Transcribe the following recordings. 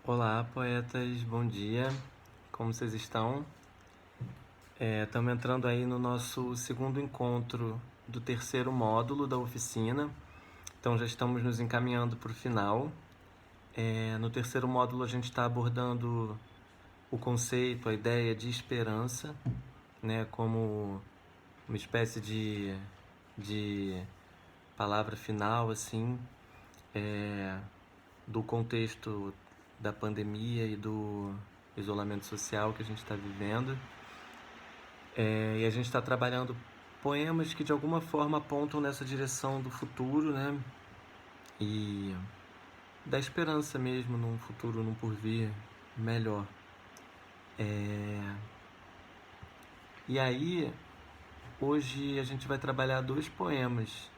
Olá, poetas, bom dia. Como vocês estão? Estamos entrando aí no nosso segundo encontro do terceiro módulo da oficina. Então já estamos nos encaminhando para o final. No terceiro módulo a gente está abordando o conceito, a ideia de esperança, né, como uma espécie de palavra final, assim, do contexto da pandemia e do isolamento social que a gente está vivendo. E a gente está trabalhando poemas que de alguma forma apontam nessa direção do futuro, né? E da esperança mesmo num futuro, num porvir melhor. E aí, hoje a gente vai trabalhar dois poemas,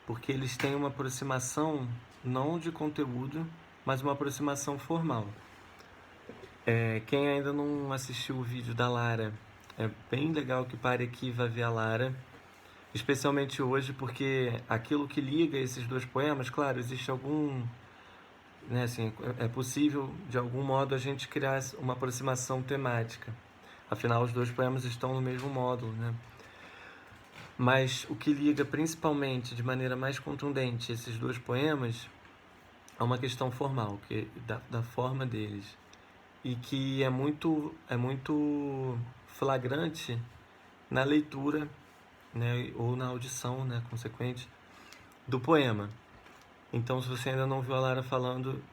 porque eles têm uma aproximação não de conteúdo, mas uma aproximação formal. Quem ainda não assistiu o vídeo da Lara, é bem legal que pare aqui e vá ver a Lara. Especialmente hoje, porque aquilo que liga esses dois poemas, claro, existe algum... Né, assim, é possível, de algum modo, a gente criar uma aproximação temática. Afinal, os dois poemas estão no mesmo módulo, né? Mas o que liga principalmente, de maneira mais contundente, esses dois poemas é uma questão formal, da forma deles. E que é muito flagrante na leitura, né, ou na audição, né, consequente, do poema. Então, se você ainda não viu a Lara falando,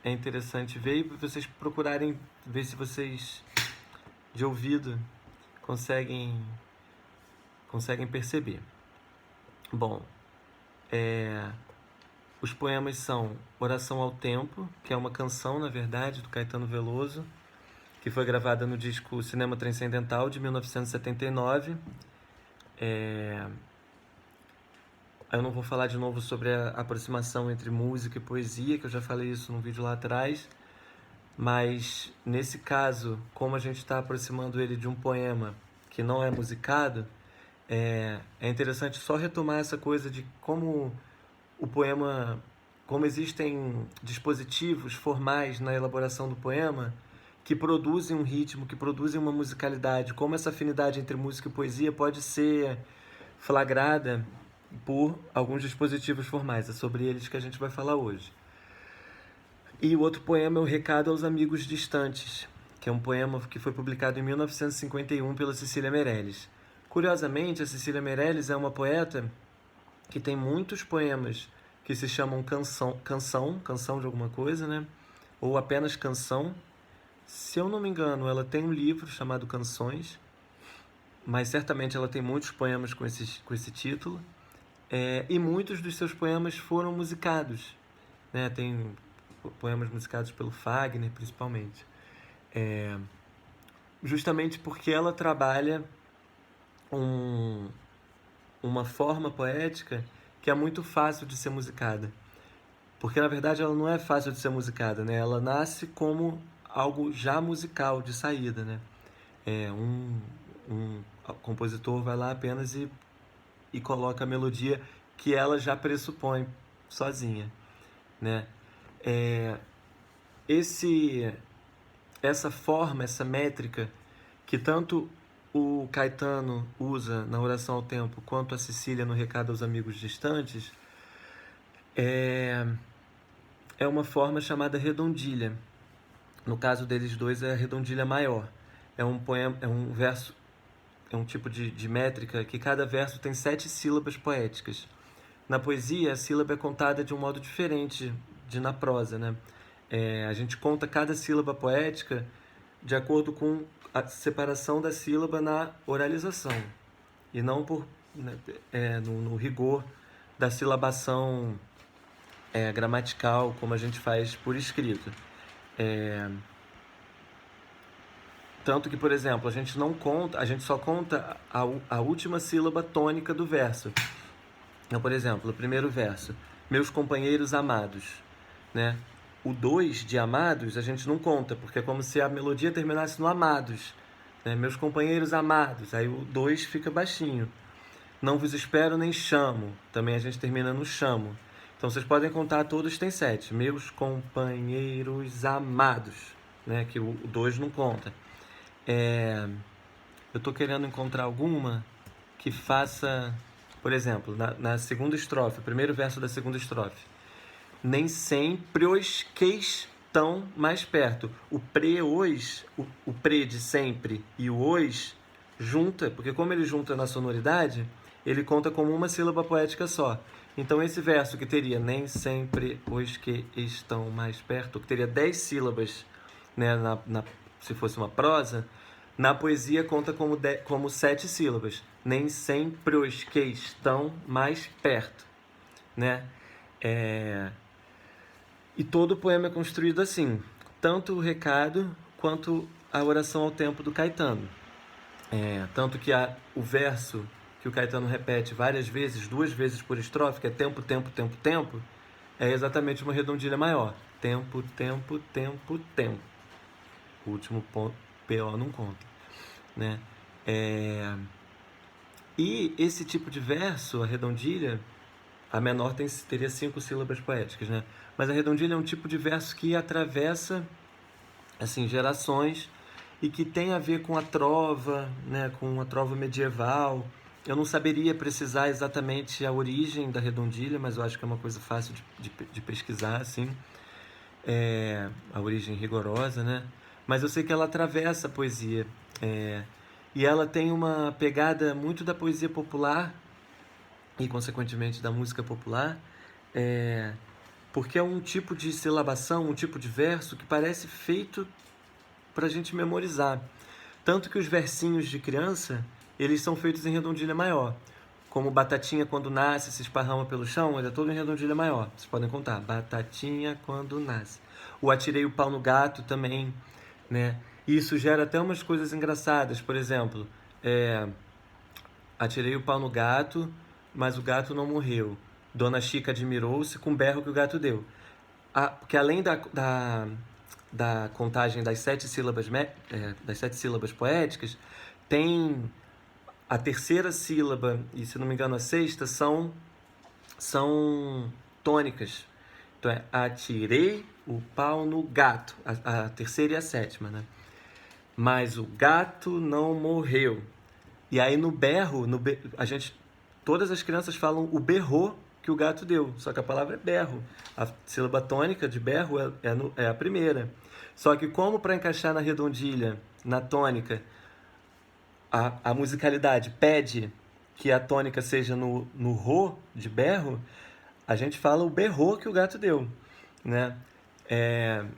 é interessante ver e vocês procurarem ver se vocês, de ouvido, conseguem perceber. Bom, os poemas são Oração ao Tempo, que é uma canção, na verdade, do Caetano Veloso, que foi gravada no disco Cinema Transcendental, de 1979. Eu não vou falar de novo sobre a aproximação entre música e poesia, que eu já falei isso num vídeo lá atrás. Mas, nesse caso, como a gente está aproximando ele de um poema que não é musicado, é interessante só retomar essa coisa de como o poema... Como existem dispositivos formais na elaboração do poema que produzem um ritmo, que produzem uma musicalidade, como essa afinidade entre música e poesia pode ser flagrada por alguns dispositivos formais. É sobre eles que a gente vai falar hoje. E o outro poema é O Recado aos Amigos Distantes, que é um poema que foi publicado em 1951 pela Cecília Meirelles. Curiosamente, a Cecília Meirelles é uma poeta que tem muitos poemas que se chamam canção de alguma coisa, né? Ou apenas canção. Se eu não me engano, ela tem um livro chamado Canções, mas certamente ela tem muitos poemas com esse título. E muitos dos seus poemas foram musicados, né? Tem poemas musicados pelo Fagner, principalmente. Justamente porque ela trabalha uma forma poética que é muito fácil de ser musicada. Porque, na verdade, ela não é fácil de ser musicada, né? Ela nasce como algo já musical, de saída, né? Um compositor vai lá apenas e coloca a melodia que ela já pressupõe sozinha, né? Essa forma, essa métrica que tanto o Caetano usa na Oração ao Tempo quanto a Cecília no Recado aos Amigos Distantes é uma forma chamada redondilha. No caso deles dois é a redondilha maior. É um poema, é um verso, é um tipo de métrica que cada verso tem 7 sílabas poéticas. Na poesia, a sílaba é contada de um modo diferente de na prosa, né? A gente conta cada sílaba poética de acordo com a separação da sílaba na oralização e não por, né, no rigor da silabação gramatical, como a gente faz por escrito. Tanto que, por exemplo, a gente só conta a última sílaba tônica do verso. Então, por exemplo, o primeiro verso, meus companheiros amados, né? O 2 de amados a gente não conta, porque é como se a melodia terminasse no amados, né? Meus companheiros amados, aí o 2 fica baixinho. Não vos espero nem chamo, também a gente termina no chamo. Então vocês podem contar, todos têm 7. Meus companheiros amados, né? Que o 2 não conta. Eu tô querendo encontrar alguma que faça, por exemplo, na segunda estrofe, o primeiro verso da segunda estrofe. Nem sempre os que estão mais perto. O pre de sempre e o os junta, porque como ele junta na sonoridade, ele conta como uma sílaba poética só. Então esse verso que teria nem sempre os que estão mais perto, que teria 10 sílabas, né, se fosse uma prosa, na poesia conta como 7 sílabas. Nem sempre os que estão mais perto, né? E todo o poema é construído assim, tanto o recado quanto a oração ao tempo do Caetano. Tanto que o verso que o Caetano repete várias vezes, 2 vezes por estrofe, que é tempo, tempo, tempo, tempo, é exatamente uma redondilha maior. Tempo, tempo, tempo, tempo. O último ponto, PO não conta, né? E esse tipo de verso, a redondilha, a menor teria 5 sílabas poéticas, né? Mas a redondilha é um tipo de verso que atravessa, assim, gerações e que tem a ver com a trova, né? Com a trova medieval. Eu não saberia precisar exatamente a origem da redondilha, mas eu acho que é uma coisa fácil de pesquisar, assim. A origem rigorosa, né? Mas eu sei que ela atravessa a poesia. E ela tem uma pegada muito da poesia popular e, consequentemente, da música popular, porque é um tipo de silabação, um tipo de verso que parece feito para a gente memorizar. Tanto que os versinhos de criança, eles são feitos em redondilha maior. Como batatinha quando nasce, se esparrama pelo chão, ele é todo em redondilha maior. Vocês podem contar. Batatinha quando nasce. O atirei o pau no gato também, né? E isso gera até umas coisas engraçadas. Por exemplo, atirei o pau no gato, mas o gato não morreu. Dona Chica admirou-se com o berro que o gato deu. Porque além da contagem das 7 sílabas, das 7 sílabas poéticas, tem a terceira sílaba e, se não me engano, a sexta são tônicas. Então atirei o pau no gato. A terceira e a sétima, né? Mas o gato não morreu. E aí no berro, todas as crianças falam o berro que o gato deu, só que a palavra é berro. A sílaba tônica de berro é a primeira. Só que como para encaixar na redondilha, na tônica, a musicalidade pede que a tônica seja no ro de berro, a gente fala o berro que o gato deu, né?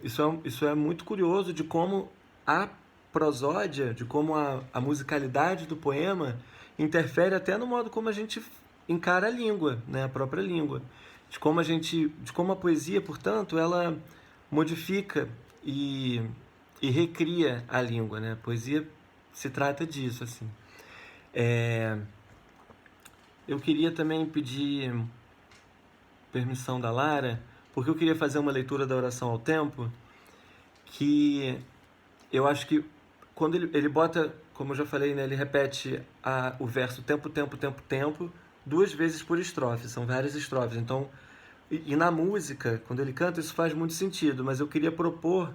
Isso é muito curioso de como a prosódia, de como a musicalidade do poema interfere até no modo como a gente encara a língua, né? A própria língua. De como a poesia, portanto, ela modifica e recria a língua, né? A poesia se trata disso, assim. Eu queria também pedir permissão da Lara, porque eu queria fazer uma leitura da oração ao tempo, que eu acho que quando ele bota, como eu já falei, né, ele repete o verso tempo, tempo, tempo, tempo, 2 vezes por estrofe, são várias estrofes. Então, e na música, quando ele canta, isso faz muito sentido, mas eu queria propor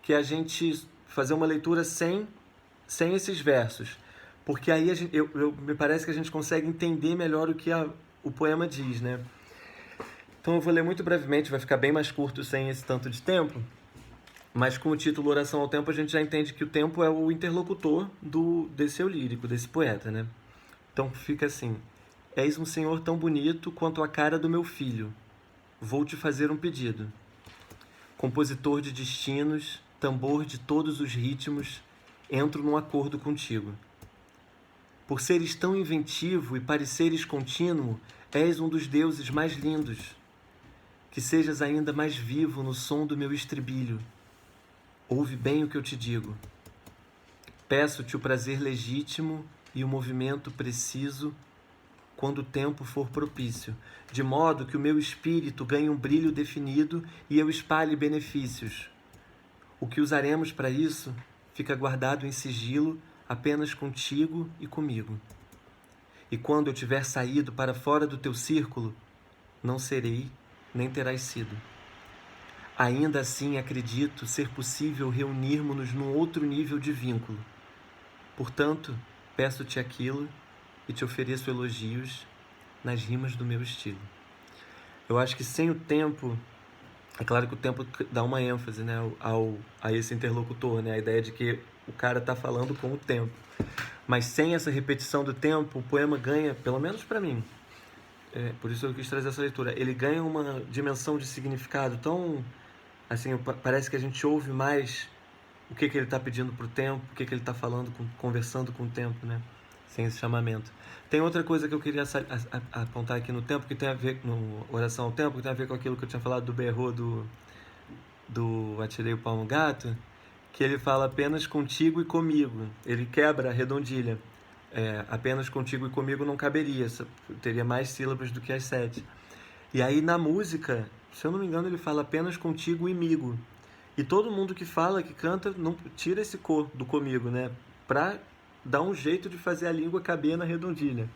que a gente fazer uma leitura sem esses versos, porque aí me parece que a gente consegue entender melhor o que o poema diz, né? Então eu vou ler muito brevemente, vai ficar bem mais curto sem esse tanto de tempo, mas com o título Oração ao Tempo a gente já entende que o tempo é o interlocutor desse eu lírico, desse poeta, né? Então fica assim: és um senhor tão bonito quanto a cara do meu filho. Vou te fazer um pedido. Compositor de destinos, tambor de todos os ritmos, entro num acordo contigo. Por seres tão inventivo e pareceres contínuo, és um dos deuses mais lindos. Que sejas ainda mais vivo no som do meu estribilho. Ouve bem o que eu te digo. Peço-te o prazer legítimo e o movimento preciso quando o tempo for propício, de modo que o meu espírito ganhe um brilho definido e eu espalhe benefícios. O que usaremos para isso fica guardado em sigilo apenas contigo e comigo. E quando eu tiver saído para fora do teu círculo, não serei nem terás sido. Ainda assim acredito ser possível reunirmos-nos num outro nível de vínculo. Portanto, peço-te aquilo e te ofereço elogios nas rimas do meu estilo. Eu acho que sem o tempo, é claro que o tempo dá uma ênfase, né, a esse interlocutor, né, a ideia de que o cara está falando com o tempo. Mas sem essa repetição do tempo, o poema ganha, pelo menos para mim, por isso eu quis trazer essa leitura, ele ganha uma dimensão de significado tão, assim, parece que a gente ouve mais o que ele está pedindo pro tempo, o que ele está falando, conversando com o tempo, né? Sem esse chamamento. Tem outra coisa que eu queria apontar aqui no tempo, que tem a ver, no Oração ao Tempo, que tem a ver com aquilo que eu tinha falado do berro do Atirei o Pau no Gato, que ele fala apenas contigo e comigo. Ele quebra a redondilha. Apenas contigo e comigo não caberia, teria mais sílabas do que as 7. E aí na música, se eu não me engano, ele fala apenas contigo e migo. E todo mundo que fala, que canta, não tira esse co do comigo, né? Pra dar um jeito de fazer a língua caber na redondilha.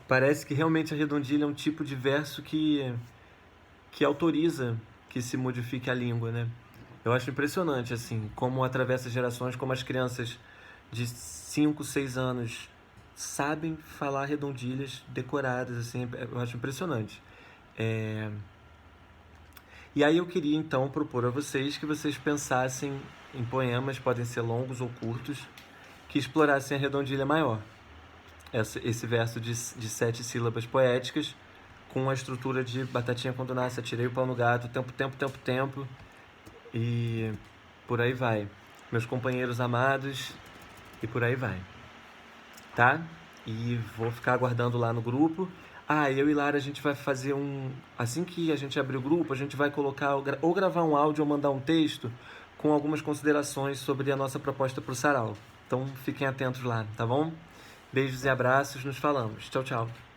Parece que realmente a redondilha é um tipo de verso que autoriza que se modifique a língua, né? Eu acho impressionante, assim, como atravessa gerações, como as crianças de 5, 6 anos sabem falar redondilhas decoradas, assim, eu acho impressionante. E aí eu queria então propor a vocês que vocês pensassem em poemas, podem ser longos ou curtos, que explorassem a redondilha maior. Esse verso de 7 sílabas poéticas, com a estrutura de batatinha quando nasce, atirei o pau no gato, tempo, tempo, tempo, tempo, e por aí vai. Meus companheiros amados, e por aí vai. Tá? E vou ficar aguardando lá no grupo. Eu e Lara, a gente vai fazer assim que a gente abrir o grupo, a gente vai colocar, ou gravar um áudio ou mandar um texto com algumas considerações sobre a nossa proposta para o Sarau. Então fiquem atentos lá, tá bom? Beijos e abraços, nos falamos. Tchau, tchau.